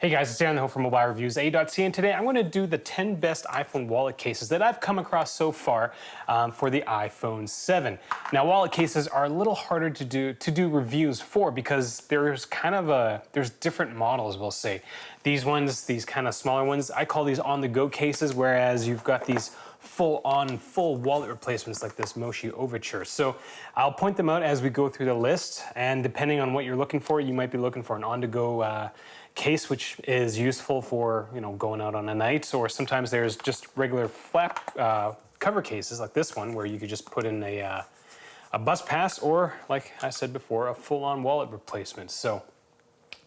Hey guys, it's Aaron, the home for mobile reviews, A.C, and today I'm going to do the 10 best iPhone wallet cases that I've come across so far for the iPhone 7. Now, wallet cases are a little harder to do reviews for because there's different models, we'll say. These ones, these kind of smaller ones, I call these on-the-go cases, whereas you've got these full wallet replacements like this Moshi Overture. So I'll point them out as we go through the list, and depending on what you're looking for, you might be looking for an on-the-go case, which is useful for going out on a night, or sometimes there's just regular flap cover cases like this one where you could just put in a bus pass, or like I said before, a full-on wallet replacement. So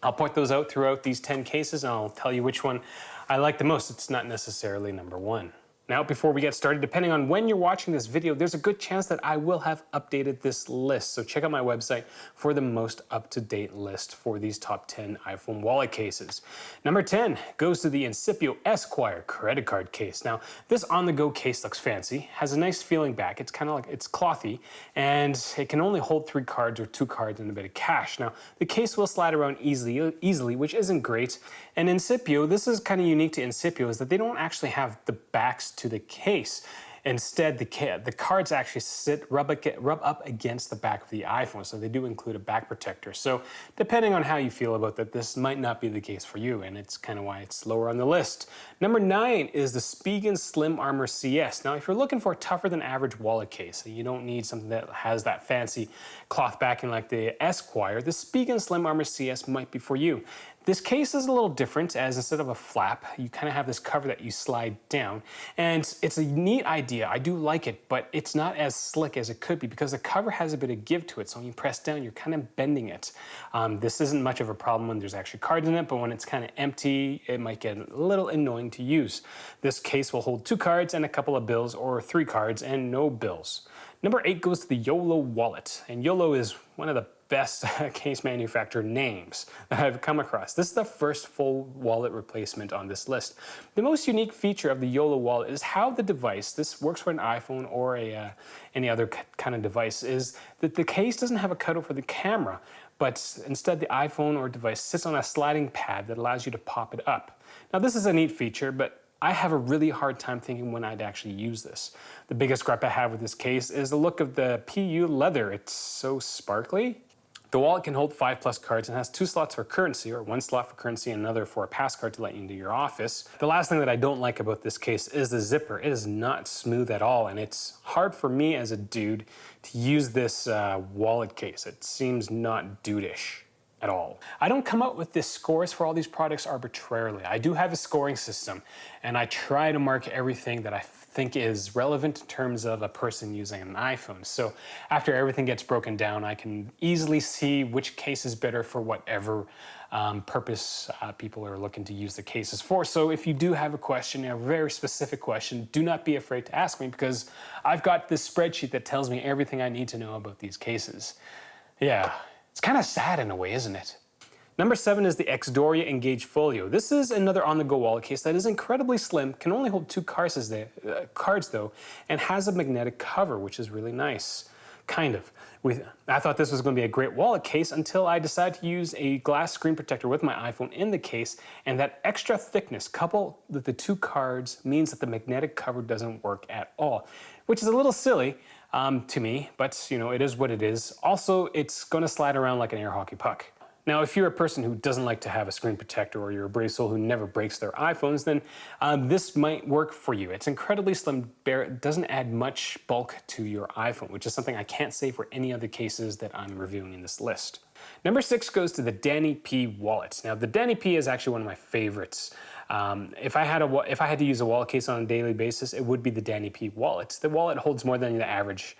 I'll point those out throughout these 10 cases, and I'll tell you which one I like the most. It's not necessarily number one. Now, before we get started, depending on when you're watching this video, there's a good chance that I will have updated this list. So check out my website for the most up-to-date list for these top 10 iPhone wallet cases. Number 10 goes to the Incipio Esquire credit card case. Now, this on-the-go case looks fancy, has a nice feeling back. It's kind of like, it's clothy, and it can only hold 3 cards or 2 cards and a bit of cash. Now, the case will slide around easily, which isn't great. And Incipio, this is kind of unique to Incipio, is that they don't actually have the backs to the case. Instead, the cards actually rub up against the back of the iPhone, so they do include a back protector. So depending on how you feel about that, this might not be the case for you, and it's kind of why it's lower on the list. Number 9 is the Spigen Slim Armor CS. Now, if you're looking for a tougher than average wallet case, and you don't need something that has that fancy cloth backing like the Esquire, the Spigen Slim Armor CS might be for you. This case is a little different, as instead of a flap, you kind of have this cover that you slide down, and it's a neat idea. I do like it, but it's not as slick as it could be because the cover has a bit of give to it, so when you press down, you're kind of bending it. This isn't much of a problem when there's actually cards in it, but when it's kind of empty, it might get a little annoying to use. This case will hold 2 cards and a couple of bills, or 3 cards and no bills. Number 8 goes to the YOLO wallet, and YOLO is one of the best case manufacturer names that I've come across. This is the first full wallet replacement on this list. The most unique feature of the YOLO wallet is how the device, this works for an iPhone or any other kind of device, is that the case doesn't have a cutout for the camera, but instead the iPhone or device sits on a sliding pad that allows you to pop it up. Now, this is a neat feature, but I have a really hard time thinking when I'd actually use this. The biggest gripe I have with this case is the look of the PU leather. It's so sparkly. The wallet can hold 5+ cards and has 2 slots for currency, or 1 slot for currency and another for a pass card to let you into your office. The last thing that I don't like about this case is the zipper. It is not smooth at all, and it's hard for me as a dude to use this wallet case. It seems not dude-ish at all. I don't come up with the scores for all these products arbitrarily. I do have a scoring system, and I try to mark everything that I think is relevant in terms of a person using an iPhone. So after everything gets broken down, I can easily see which case is better for whatever purpose people are looking to use the cases for. So if you do have a question, a very specific question, do not be afraid to ask me, because I've got this spreadsheet that tells me everything I need to know about these cases. Yeah. It's kind of sad in a way, isn't it? Number 7 is the Xdoria Engage Folio. This is another on-the-go wallet case that is incredibly slim, can only hold 2 cards though, and has a magnetic cover, which is really nice. Kind of. I thought this was going to be a great wallet case until I decided to use a glass screen protector with my iPhone in the case, and that extra thickness coupled with the 2 cards means that the magnetic cover doesn't work at all, which is a little silly to me, but it is what it is. Also, it's going to slide around like an air hockey puck. Now, if you're a person who doesn't like to have a screen protector, or you're a brave soul who never breaks their iPhones, then this might work for you. It's incredibly slim, it doesn't add much bulk to your iPhone, which is something I can't say for any other cases that I'm reviewing in this list. Number 6 goes to the Danny P wallet. Now, the Danny P is actually one of my favorites. If I had to use a wallet case on a daily basis, it would be the Danny P wallet. The wallet holds more than the average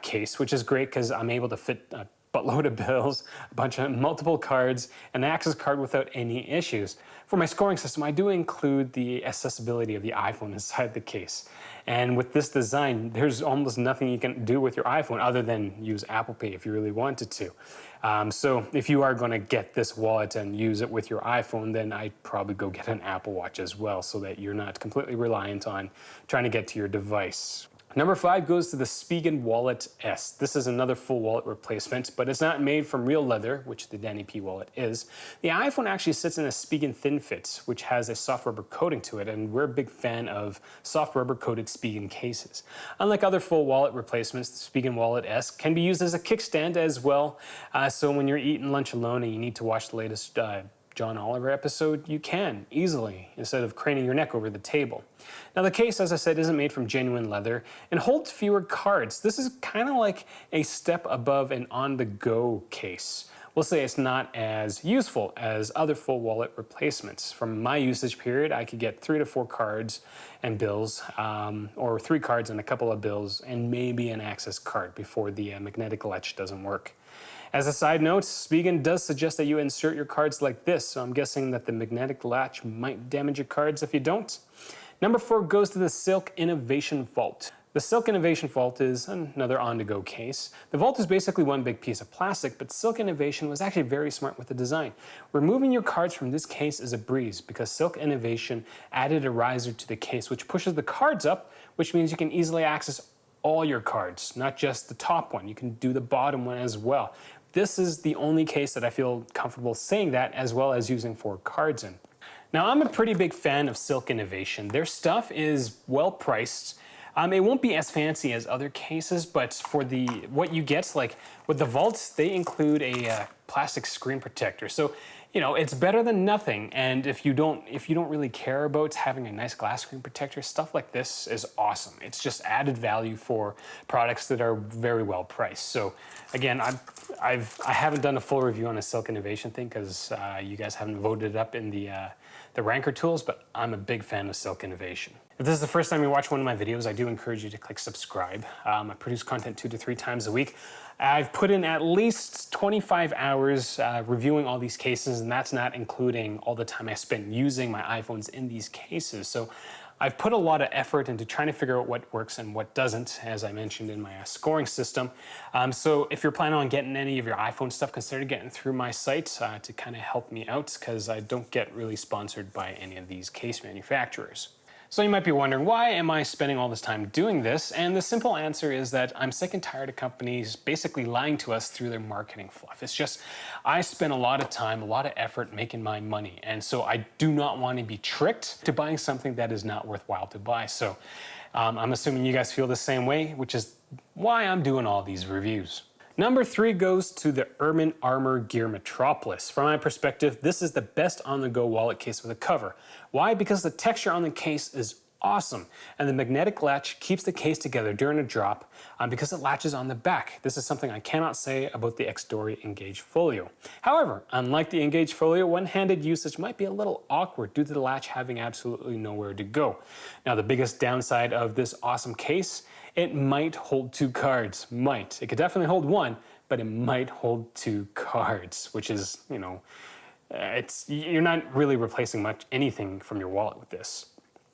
case, which is great because I'm able to fit a buttload of bills, a bunch of multiple cards, and an access card without any issues. For my scoring system, I do include the accessibility of the iPhone inside the case. And with this design, there's almost nothing you can do with your iPhone other than use Apple Pay if you really wanted to. So if you are going to get this wallet and use it with your iPhone, then I'd probably go get an Apple Watch as well, so that you're not completely reliant on trying to get to your device. Number 5 goes to the Spigen Wallet S. This is another full wallet replacement, but it's not made from real leather, which the Danny P wallet is. The iPhone actually sits in a Spigen Thin Fit, which has a soft rubber coating to it, and we're a big fan of soft rubber coated Spigen cases. Unlike other full wallet replacements, the Spigen Wallet S can be used as a kickstand as well. So when you're eating lunch alone and you need to watch the latest John Oliver episode, you can easily, instead of craning your neck over the table. Now the case, as I said, isn't made from genuine leather and holds fewer cards. This is kind of like a step above an on-the-go case. We'll say it's not as useful as other full wallet replacements. From my usage period, I could get 3 to 4 cards and bills, or 3 cards and a couple of bills, and maybe an access card before the magnetic latch doesn't work. As a side note, Spigen does suggest that you insert your cards like this, so I'm guessing that the magnetic latch might damage your cards if you don't. Number 4 goes to the Silk Innovation Vault. The Silk Innovation Vault is another on-the-go case. The vault is basically one big piece of plastic, but Silk Innovation was actually very smart with the design. Removing your cards from this case is a breeze because Silk Innovation added a riser to the case which pushes the cards up, which means you can easily access all your cards, not just the top one. You can do the bottom one as well. This is the only case that I feel comfortable saying that, as well as using 4 cards in. Now, I'm a pretty big fan of Silk Innovation. Their stuff is well priced. It won't be as fancy as other cases, but for what you get, like with the vaults, they include a plastic screen protector. So, you know, it's better than nothing. And if you don't really care about having a nice glass screen protector, stuff like this is awesome. It's just added value for products that are very well priced. So, again, I haven't done a full review on a Silk Innovation thing because you guys haven't voted it up in the ranker tools, but I'm a big fan of Silk Innovation. If this is the first time you watch one of my videos, I do encourage you to click subscribe. I produce content 2 to 3 times a week. I've put in at least 25 hours reviewing all these cases, and that's not including all the time I spent using my iPhones in these cases. So I've put a lot of effort into trying to figure out what works and what doesn't, as I mentioned in my scoring system. So if you're planning on getting any of your iPhone stuff, consider getting through my site to kind of help me out, because I don't get really sponsored by any of these case manufacturers. So you might be wondering, why am I spending all this time doing this? And the simple answer is that I'm sick and tired of companies basically lying to us through their marketing fluff. It's just, I spend a lot of time, a lot of effort making my money. And so I do not want to be tricked to buying something that is not worthwhile to buy. So I'm assuming you guys feel the same way, which is why I'm doing all these reviews. Number 3 goes to the Urban Armor Gear Metropolis. From my perspective, this is the best on-the-go wallet case with a cover. Why? Because the texture on the case is awesome, and the magnetic latch keeps the case together during a drop because it latches on the back. This is something I cannot say about the X-Dory Engage Folio. However, unlike the Engage Folio, one-handed usage might be a little awkward due to the latch having absolutely nowhere to go. Now, the biggest downside of this awesome case, it might hold 2 cards. Might. It could definitely hold 1, but it might hold 2 cards, which is, you know, you're not really replacing anything from your wallet with this.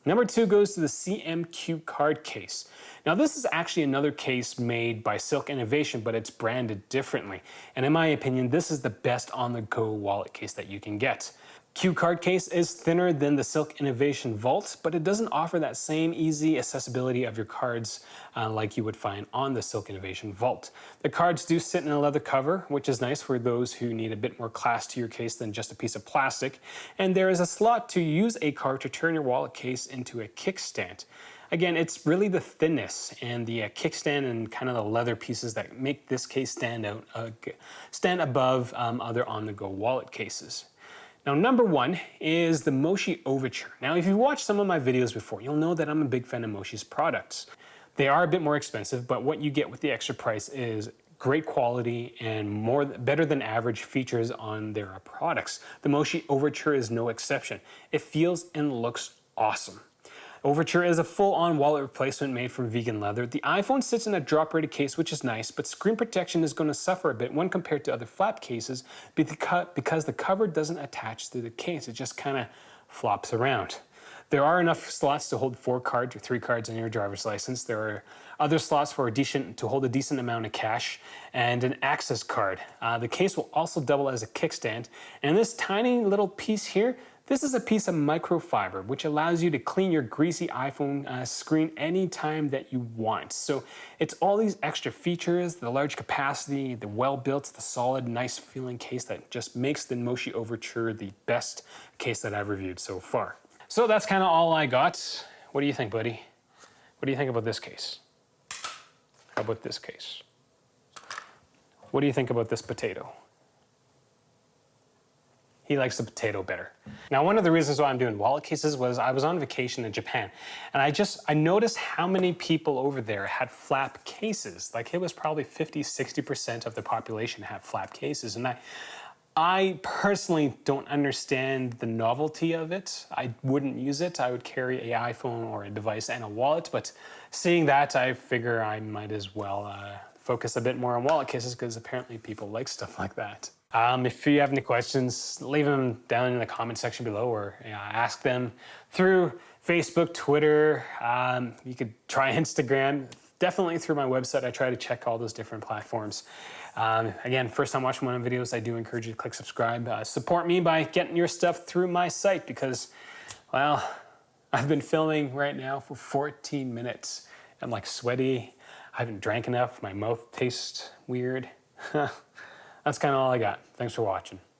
Number 2 goes to the CM4 Q Card Case. Now, this is actually another case made by Silk Innovation, but it's branded differently. And in my opinion, this is the best on-the-go wallet case that you can get. Q Card Case is thinner than the Silk Innovation Vault, but it doesn't offer that same easy accessibility of your cards like you would find on the Silk Innovation Vault. The cards do sit in a leather cover, which is nice for those who need a bit more class to your case than just a piece of plastic. And there is a slot to use a card to turn your wallet case into a kickstand. Again, it's really the thinness and the kickstand and kind of the leather pieces that make this case stand above other on-the-go wallet cases. Now, number 1 is the Moshi Overture. Now, if you've watched some of my videos before, you'll know that I'm a big fan of Moshi's products. They are a bit more expensive, but what you get with the extra price is great quality and better than average features on their products. The Moshi Overture is no exception. It feels and looks awesome. Overture is a full-on wallet replacement made from vegan leather. The iPhone sits in a drop-rated case, which is nice, but screen protection is going to suffer a bit when compared to other flap cases because the cover doesn't attach to the case. It just kind of flops around. There are enough slots to hold 4 cards or 3 cards on your driver's license. There are other slots to hold a decent amount of cash and an access card. The case will also double as a kickstand. And this tiny little piece here, This is a piece of microfiber which allows you to clean your greasy iPhone screen anytime that you want. So it's all these extra features, the large capacity, the well-built, the solid, nice feeling case that just makes the Moshi Overture the best case that I've reviewed so far. So that's kind of all I got. What do you think, buddy? What do you think about this case? How about this case? What do you think about this potato? He likes the potato better. Now, one of the reasons why I'm doing wallet cases was I was on vacation in Japan, and I noticed how many people over there had flap cases. Like, it was probably 50–60% of the population had flap cases, and I personally don't understand the novelty of it. I wouldn't use it. I would carry an iPhone or a device and a wallet, but seeing that, I figure I might as well focus a bit more on wallet cases because apparently people like stuff like that. If you have any questions, leave them down in the comment section below, or ask them through Facebook, Twitter. You could try Instagram. Definitely through my website. I try to check all those different platforms. Again, first time watching one of my videos, I do encourage you to click subscribe. Support me by getting your stuff through my site because, well, I've been filming right now for 14 minutes. I'm like sweaty. I haven't drank enough. My mouth tastes weird. That's kind of all I got. Thanks for watching.